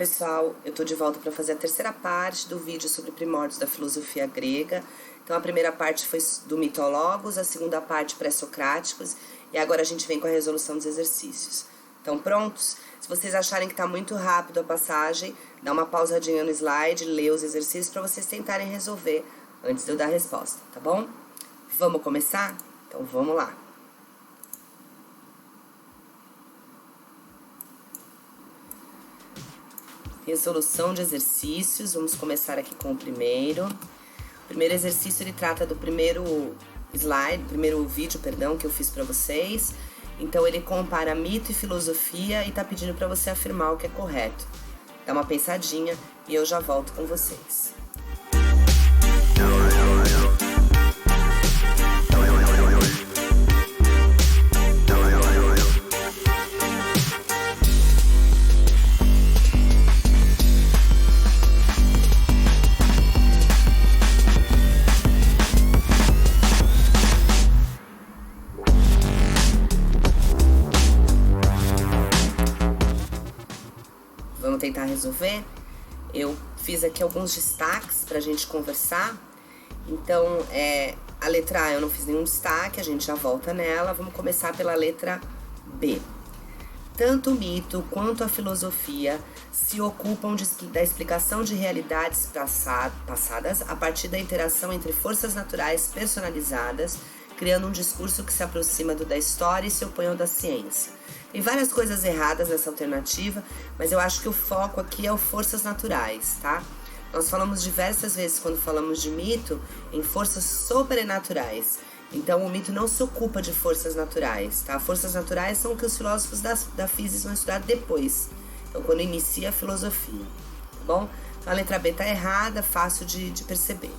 pessoal, eu tô de volta para fazer a terceira parte do vídeo sobre primórdios da filosofia grega. Então a primeira parte foi do mitólogos, a segunda parte pré-socráticos e agora a gente vem com a resolução dos exercícios. Estão prontos? Se vocês acharem que tá muito rápido a passagem, dá uma pausadinha no slide, lê os exercícios para vocês tentarem resolver antes de eu dar a resposta, tá bom? Vamos começar? Então vamos lá. Resolução de exercícios, vamos começar aqui com o primeiro. O primeiro exercício, ele trata do primeiro vídeo, que eu fiz para vocês. Então, ele compara mito e filosofia e tá pedindo para você afirmar o que é correto. Dá uma pensadinha e eu já volto com vocês. Vamos tentar resolver? Eu fiz aqui alguns destaques pra gente conversar. Então, a letra A eu não fiz nenhum destaque, a gente já volta nela. Vamos começar pela letra B. Tanto o mito quanto a filosofia se ocupam da explicação de realidades passadas a partir da interação entre forças naturais personalizadas, criando um discurso que se aproxima do da história e se opõe ao da ciência. Tem várias coisas erradas nessa alternativa, mas eu acho que o foco aqui é o forças naturais, tá? Nós falamos diversas vezes, quando falamos de mito, em forças sobrenaturais. Então, o mito não se ocupa de forças naturais, tá? Forças naturais são o que os filósofos da física vão estudar depois. Então, quando inicia a filosofia, tá bom? Então, a letra B tá errada, fácil de perceber.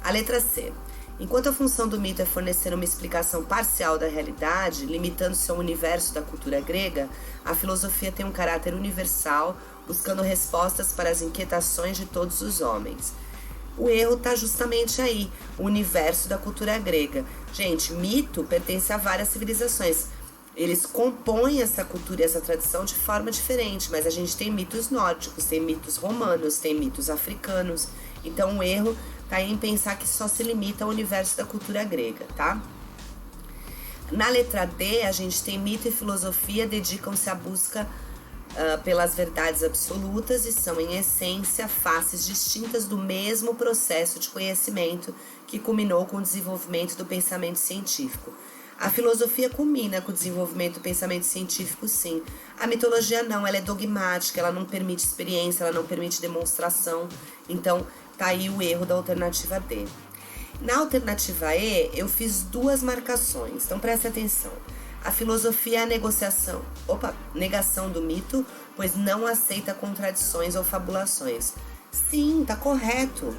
A letra C. Enquanto a função do mito é fornecer uma explicação parcial da realidade, limitando-se ao universo da cultura grega, a filosofia tem um caráter universal, buscando respostas para as inquietações de todos os homens. O erro está justamente aí, o universo da cultura grega. Gente, mito pertence a várias civilizações. Eles compõem essa cultura e essa tradição de forma diferente, mas a gente tem mitos nórdicos, tem mitos romanos, tem mitos africanos. Então o erro tá em pensar que só se limita ao universo da cultura grega, tá? Na letra D, a gente tem mito e filosofia dedicam-se à busca pelas verdades absolutas e são, em essência, faces distintas do mesmo processo de conhecimento que culminou com o desenvolvimento do pensamento científico. A filosofia culmina com o desenvolvimento do pensamento científico, sim. A mitologia não, ela é dogmática, ela não permite experiência, ela não permite demonstração. Então, tá aí o erro da alternativa D. Na alternativa E, eu fiz duas marcações, então preste atenção. A filosofia é a negação do mito, pois não aceita contradições ou fabulações. Sim, tá correto,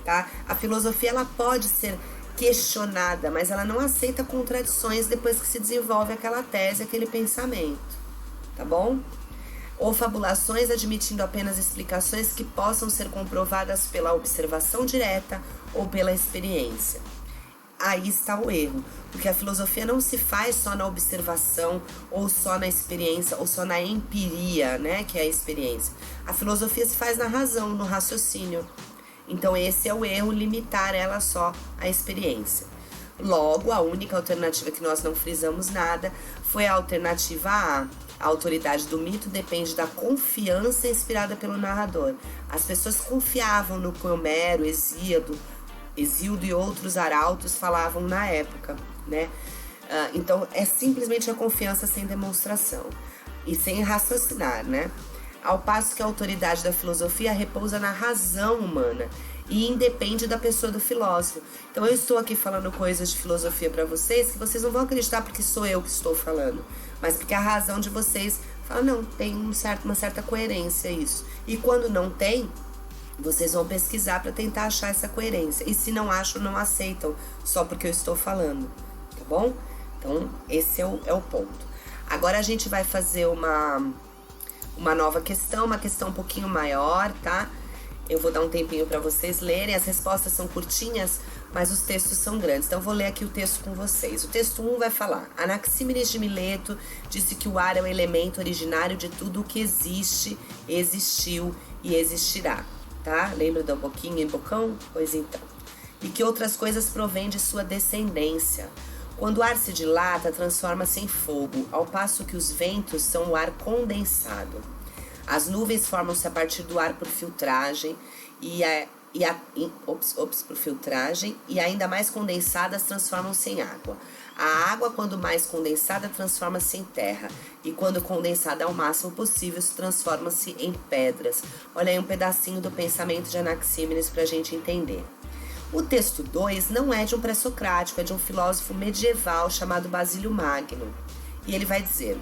tá? A filosofia, ela pode ser questionada, mas ela não aceita contradições depois que se desenvolve aquela tese, aquele pensamento, tá bom? Ou fabulações admitindo apenas explicações que possam ser comprovadas pela observação direta ou pela experiência. Aí está o erro, porque a filosofia não se faz só na observação, ou só na experiência, ou só na empiria, né, que é a experiência. A filosofia se faz na razão, no raciocínio. Então esse é o erro, limitar ela só à experiência. Logo, a única alternativa que nós não frisamos nada foi a alternativa A. A autoridade do mito depende da confiança inspirada pelo narrador. As pessoas confiavam no que Homero, Hesíodo e outros arautos falavam na época, né? Então, é simplesmente a confiança sem demonstração e sem raciocinar, né? Ao passo que a autoridade da filosofia repousa na razão humana e independe da pessoa do filósofo. Então, eu estou aqui falando coisas de filosofia para vocês que vocês não vão acreditar porque sou eu que estou falando, mas porque a razão de vocês fala, não, tem uma certa coerência isso. E quando não tem, vocês vão pesquisar para tentar achar essa coerência. E se não acham, não aceitam, só porque eu estou falando, tá bom? Então, esse é o ponto. Agora a gente vai fazer uma nova questão, uma questão um pouquinho maior, tá? Eu vou dar um tempinho para vocês lerem, as respostas são curtinhas, mas os textos são grandes, então vou ler aqui o texto com vocês. O texto 1 vai falar: Anaxímenes de Mileto disse que o ar é o elemento originário de tudo o que existe, existiu e existirá, tá? Lembra do boquinha e bocão? Pois então. E que outras coisas provêm de sua descendência. Quando o ar se dilata, transforma-se em fogo, ao passo que os ventos são o ar condensado. As nuvens formam-se a partir do ar por filtragem por filtragem, e ainda mais condensadas transformam-se em água. A água, quando mais condensada, transforma-se em terra, e quando condensada ao máximo possível, transforma-se em pedras. Olha aí um pedacinho do pensamento de Anaxímenes para a gente entender. O texto 2 não é de um pré-socrático, é de um filósofo medieval chamado Basílio Magno. E ele vai dizer: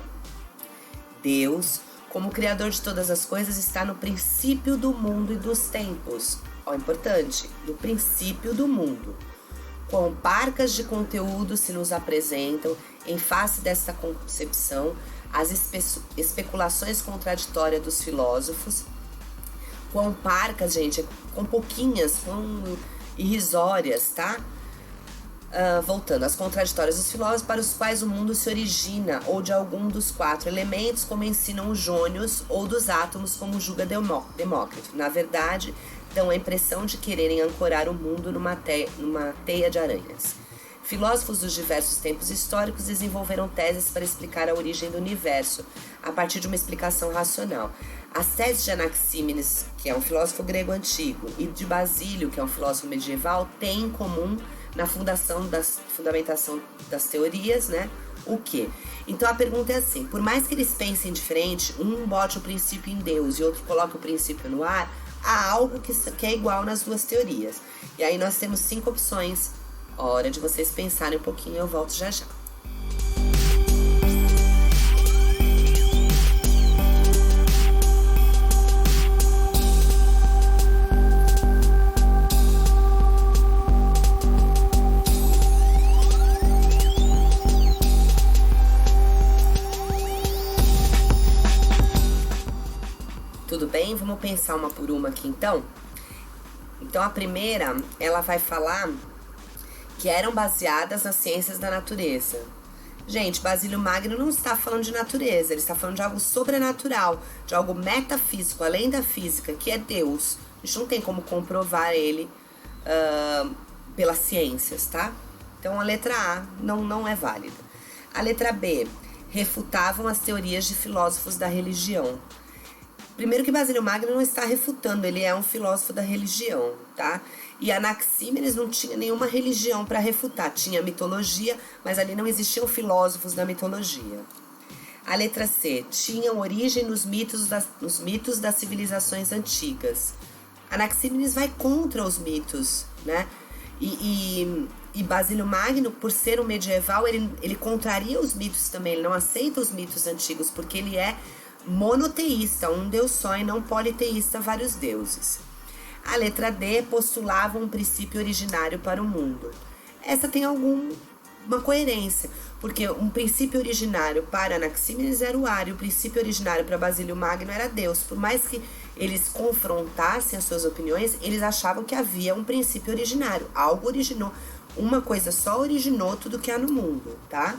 Deus, como criador de todas as coisas, está no princípio do mundo e dos tempos. Ó, importante, do princípio do mundo. Quão parcas de conteúdo se nos apresentam em face desta concepção, as especulações contraditórias dos filósofos. Quão parcas, gente, com pouquinhas, com irrisórias, tá? Voltando, as contraditórias dos filósofos para os quais o mundo se origina, ou de algum dos 4 elementos, como ensinam os jônios, ou dos átomos, como julga Demócrito. Na verdade, dão a impressão de quererem ancorar o mundo numa teia de aranhas. Filósofos dos diversos tempos históricos desenvolveram teses para explicar a origem do universo, a partir de uma explicação racional. As teses de Anaxímenes, que é um filósofo grego antigo, e de Basílio, que é um filósofo medieval, têm em comum na fundamentação das teorias, né? O quê? Então a pergunta é assim: por mais que eles pensem diferente, um bote o princípio em Deus e outro coloca o princípio no ar, há algo que é igual nas duas teorias. E aí nós temos 5 opções. Hora de vocês pensarem um pouquinho, eu volto já já. Tudo bem? Vamos pensar uma por uma aqui então? Então a primeira, ela vai falar que eram baseadas nas ciências da natureza. Gente, Basílio Magno não está falando de natureza, ele está falando de algo sobrenatural, de algo metafísico, além da física, que é Deus. A gente não tem como comprovar ele pelas ciências, tá? Então a letra A não é válida. A letra B, refutavam as teorias de filósofos da religião. Primeiro que Basílio Magno não está refutando, ele é um filósofo da religião, tá? E Anaxímenes não tinha nenhuma religião para refutar, tinha mitologia, mas ali não existiam filósofos da mitologia. A letra C, tinham origem nos mitos das civilizações antigas. Anaxímenes vai contra os mitos, né? E Basílio Magno, por ser um medieval, ele contraria os mitos também, ele não aceita os mitos antigos, porque ele é monoteísta, um Deus só, e não politeísta, vários deuses. A letra D, postulava um princípio originário para o mundo. Essa tem alguma coerência, porque um princípio originário para Anaxímenes era o ar, e o princípio originário para Basílio Magno era Deus. Por mais que eles confrontassem as suas opiniões, eles achavam que havia um princípio originário. Algo originou, uma coisa só originou tudo que há no mundo, tá?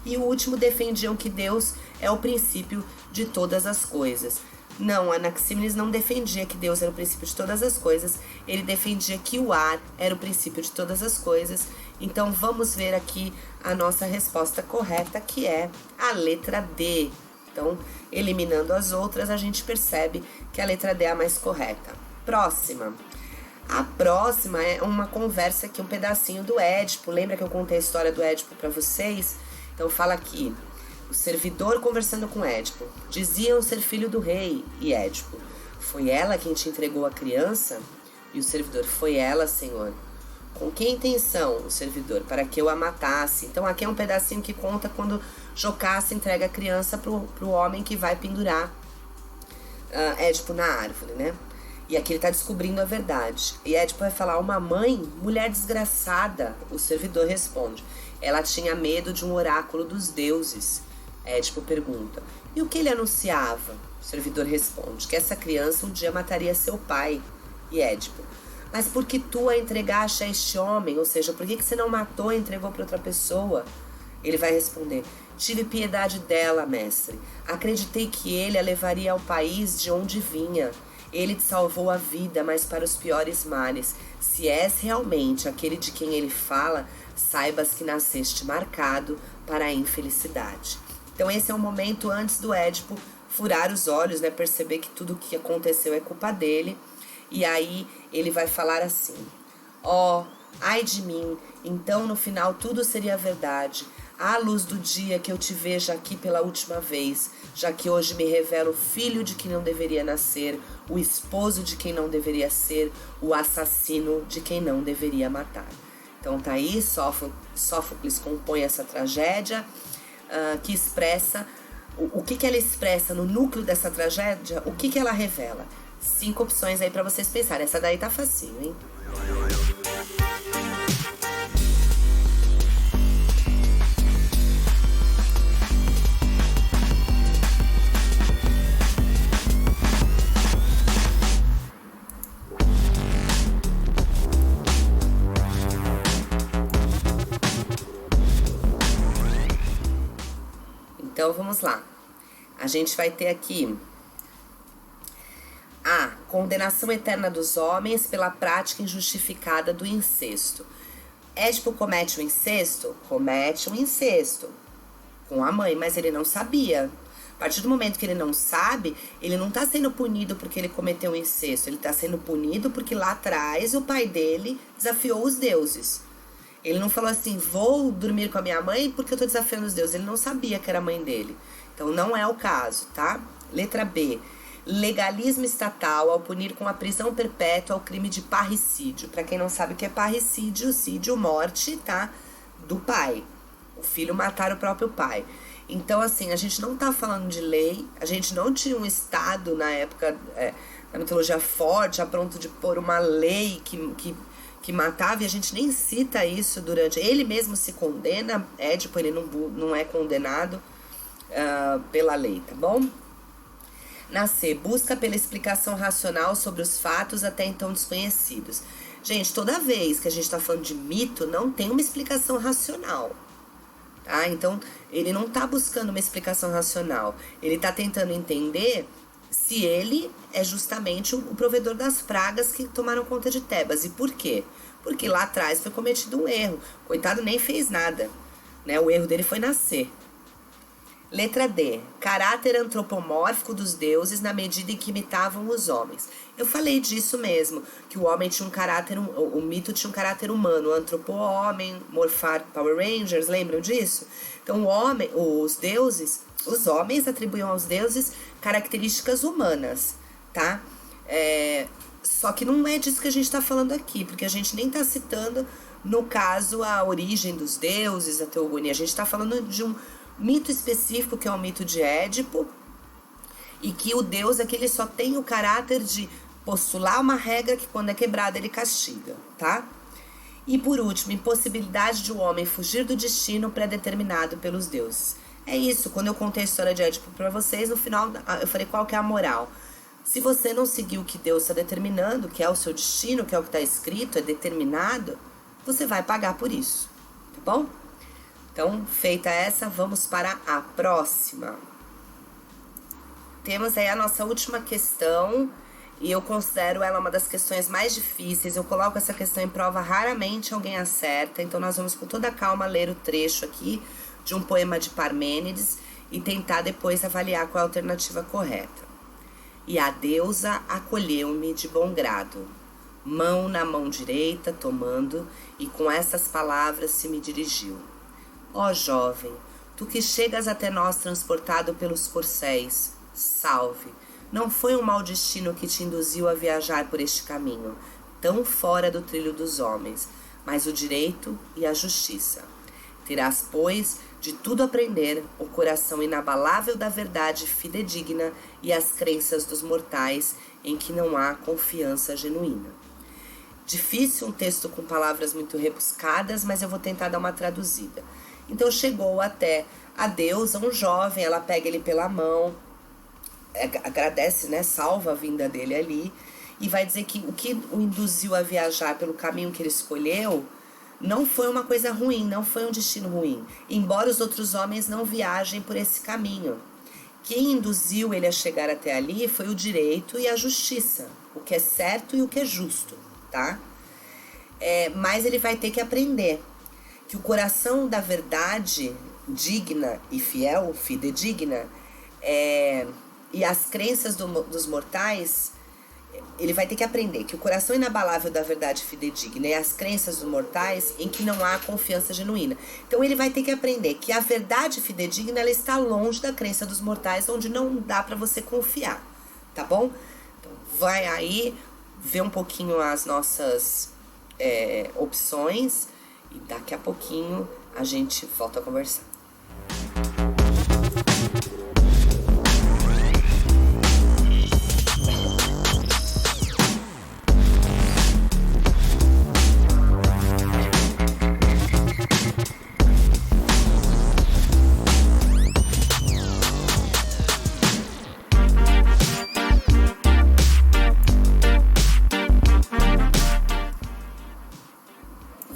E o último, defendiam que Deus é o princípio de todas as coisas. Não, Anaxímenes não defendia que Deus era o princípio de todas as coisas, ele defendia que o ar era o princípio de todas as coisas. Então vamos ver aqui a nossa resposta correta, que é a letra D. Então, eliminando as outras, a gente percebe que a letra D é a mais correta. Próxima. A próxima é uma conversa aqui, um pedacinho do Édipo. Lembra que eu contei a história do Édipo para vocês? Então fala aqui: o servidor conversando com Édipo. Diziam ser filho do rei. E Édipo: foi ela quem te entregou a criança? E o servidor: foi ela, senhor. Com que intenção? O servidor: para que eu a matasse. Então aqui é um pedacinho que conta quando Jocasta entrega a criança pro homem que vai pendurar Édipo na árvore, né? E aqui ele tá descobrindo a verdade. E Édipo vai falar: uma mãe, mulher desgraçada. O servidor responde: ela tinha medo de um oráculo dos deuses. Édipo pergunta: e o que ele anunciava? O servidor responde: que essa criança um dia mataria seu pai. E Édipo: Mas por que tu a entregaste a este homem? Ou seja, por que você não matou e entregou para outra pessoa? Ele vai responder: tive piedade dela, mestre. Acreditei que ele a levaria ao país de onde vinha. Ele te salvou a vida, mas para os piores males. Se és realmente aquele de quem ele fala, saibas que nasceste marcado para a infelicidade. Então esse é o momento antes do Édipo furar os olhos, né? Perceber que tudo o que aconteceu é culpa dele. E aí ele vai falar assim: ó, ai de mim, então no final tudo seria verdade. À luz do dia que eu te veja aqui pela última vez, já que hoje me revela o filho de quem não deveria nascer, o esposo de quem não deveria ser, o assassino de quem não deveria matar. Então tá aí, Sófocles compõe essa tragédia que expressa, o que ela expressa no núcleo dessa tragédia, o que ela revela. 5 opções aí pra vocês pensarem, essa daí tá facinho, hein? Então vamos lá. A gente vai ter aqui a condenação eterna dos homens pela prática injustificada do incesto. Édipo comete o incesto? Comete um incesto com a mãe, mas ele não sabia. A partir do momento que ele não sabe, ele não está sendo punido porque ele cometeu um incesto. Ele está sendo punido porque lá atrás o pai dele desafiou os deuses. Ele não falou assim, vou dormir com a minha mãe porque eu tô desafiando os deuses. Ele não sabia que era a mãe dele. Então não é o caso, tá? Letra B. Legalismo estatal ao punir com a prisão perpétua o crime de parricídio. Pra quem não sabe o que é parricídio, sídio, morte, tá? Do pai. O filho matar o próprio pai. Então, assim, a gente não tá falando de lei. A gente não tinha um estado na época da mitologia forte, a ponto de pôr uma lei que matava, e a gente nem cita isso durante... Ele mesmo se condena, Édipo, ele não é condenado pela lei, tá bom? Na C, busca pela explicação racional sobre os fatos até então desconhecidos. Gente, toda vez que a gente tá falando de mito, não tem uma explicação racional, tá? Então, ele não tá buscando uma explicação racional, ele tá tentando entender se ele é justamente o provedor das pragas que tomaram conta de Tebas. E por quê? Porque lá atrás foi cometido um erro. Coitado, nem fez nada, né? O erro dele foi nascer. Letra D. Caráter antropomórfico dos deuses na medida em que imitavam os homens. Eu falei disso mesmo, que o homem tinha um caráter, o mito tinha um caráter humano, antropo-homem, morfar Power Rangers, lembram disso? Então o homem, os deuses, os homens atribuíam aos deuses características humanas, tá? Só que não é disso que a gente está falando aqui, porque a gente nem está citando, no caso, a origem dos deuses, a teogonia. A gente está falando de um mito específico, que é o mito de Édipo, e que o deus aqui ele só tem o caráter de postular uma regra que quando é quebrada ele castiga, tá? E por último, impossibilidade de o homem fugir do destino pré-determinado pelos deuses. É isso, quando eu contei a história de Édipo para vocês, no final eu falei qual que é a moral. Se você não seguir o que Deus está determinando, que é o seu destino, que é o que está escrito, é determinado, você vai pagar por isso, tá bom? Então, feita essa, vamos para a próxima. Temos aí a nossa última questão, e eu considero ela uma das questões mais difíceis. Eu coloco essa questão em prova, raramente alguém acerta, então nós vamos com toda calma ler o trecho aqui de um poema de Parmênides e tentar depois avaliar qual é a alternativa correta. E a deusa acolheu-me de bom grado, mão na mão direita tomando, e com essas palavras se me dirigiu. Ó jovem, tu que chegas até nós transportado pelos corcéis, salve, não foi um mau destino que te induziu a viajar por este caminho, tão fora do trilho dos homens, mas o direito e a justiça. Terás, pois, de tudo aprender o coração inabalável da verdade fidedigna e as crenças dos mortais em que não há confiança genuína. Difícil um texto com palavras muito rebuscadas, mas eu vou tentar dar uma traduzida. Então chegou até a deusa, um jovem, ela pega ele pela mão, agradece, né, salva a vinda dele ali, e vai dizer que o que o induziu a viajar pelo caminho que ele escolheu não foi uma coisa ruim, não foi um destino ruim, embora os outros homens não viajem por esse caminho. Quem induziu ele a chegar até ali foi o direito e a justiça, o que é certo e o que é justo, tá? Mas ele vai ter que aprender que o coração da verdade digna e fiel, fidedigna, e as crenças dos mortais, ele vai ter que aprender que o coração inabalável da verdade fidedigna e as crenças dos mortais em que não há confiança genuína. Então ele vai ter que aprender que a verdade fidedigna ela está longe da crença dos mortais, onde não dá para você confiar, tá bom? Então vai aí ver um pouquinho as nossas opções e daqui a pouquinho a gente volta a conversar.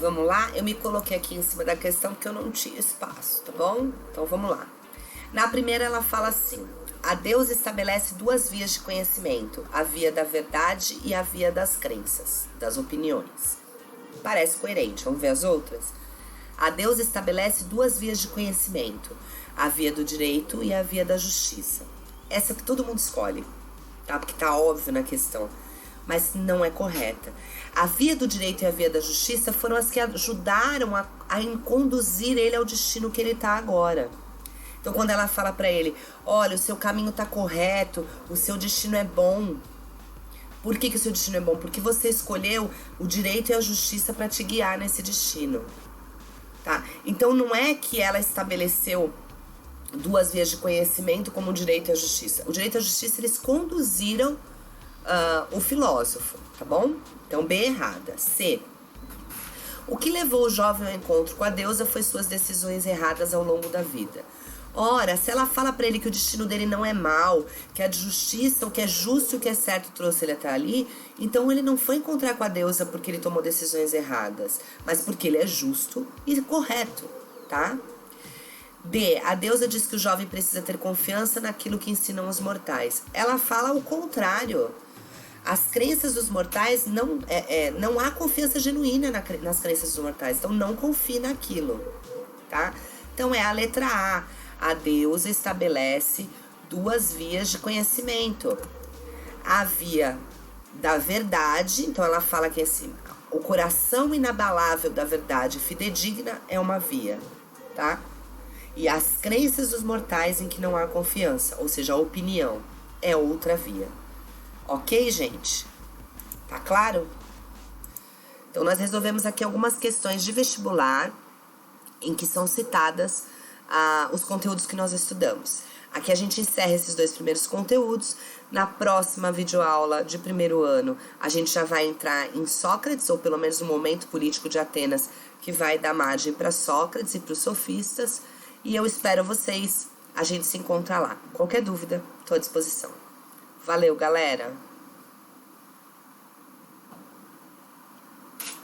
Vamos lá? Eu me coloquei aqui em cima da questão porque eu não tinha espaço, tá bom? Então vamos lá. Na primeira ela fala assim: a Deus estabelece duas vias de conhecimento, a via da verdade e a via das crenças, das opiniões. Parece coerente, vamos ver as outras? A Deus estabelece duas vias de conhecimento, a via do direito e a via da justiça. Essa que todo mundo escolhe, tá? Porque tá óbvio na questão, mas não é correta. A via do direito e a via da justiça foram as que ajudaram a conduzir ele ao destino que ele está agora. Então, quando ela fala para ele, olha, o seu caminho está correto, o seu destino é bom. Por que o seu destino é bom? Porque você escolheu o direito e a justiça para te guiar nesse destino. Tá? Então, não é que ela estabeleceu duas vias de conhecimento como o direito e a justiça. O direito e a justiça, eles conduziram o filósofo, tá bom? Então, B errada. C. O que levou o jovem ao encontro com a deusa foi suas decisões erradas ao longo da vida. Ora, se ela fala pra ele que o destino dele não é mau, que a justiça, o que é justo e o que é certo trouxe ele até ali, então ele não foi encontrar com a deusa porque ele tomou decisões erradas, mas porque ele é justo e correto, tá? D. A deusa diz que o jovem precisa ter confiança naquilo que ensinam os mortais. Ela fala o contrário. As crenças dos mortais, não há confiança genuína nas crenças dos mortais. Então, não confie naquilo, tá? Então, é a letra A. A deusa estabelece duas vias de conhecimento. A via da verdade, então ela fala que o coração inabalável da verdade fidedigna é uma via, tá? E as crenças dos mortais em que não há confiança, ou seja, a opinião, é outra via. Ok, gente? Tá claro? Então, nós resolvemos aqui algumas questões de vestibular em que são citadas os conteúdos que nós estudamos. Aqui a gente encerra esses dois primeiros conteúdos. Na próxima videoaula de primeiro ano, a gente já vai entrar em Sócrates, ou pelo menos no momento político de Atenas, que vai dar margem para Sócrates e para os sofistas. E eu espero vocês. A gente se encontra lá. Qualquer dúvida, estou à disposição. Valeu, galera!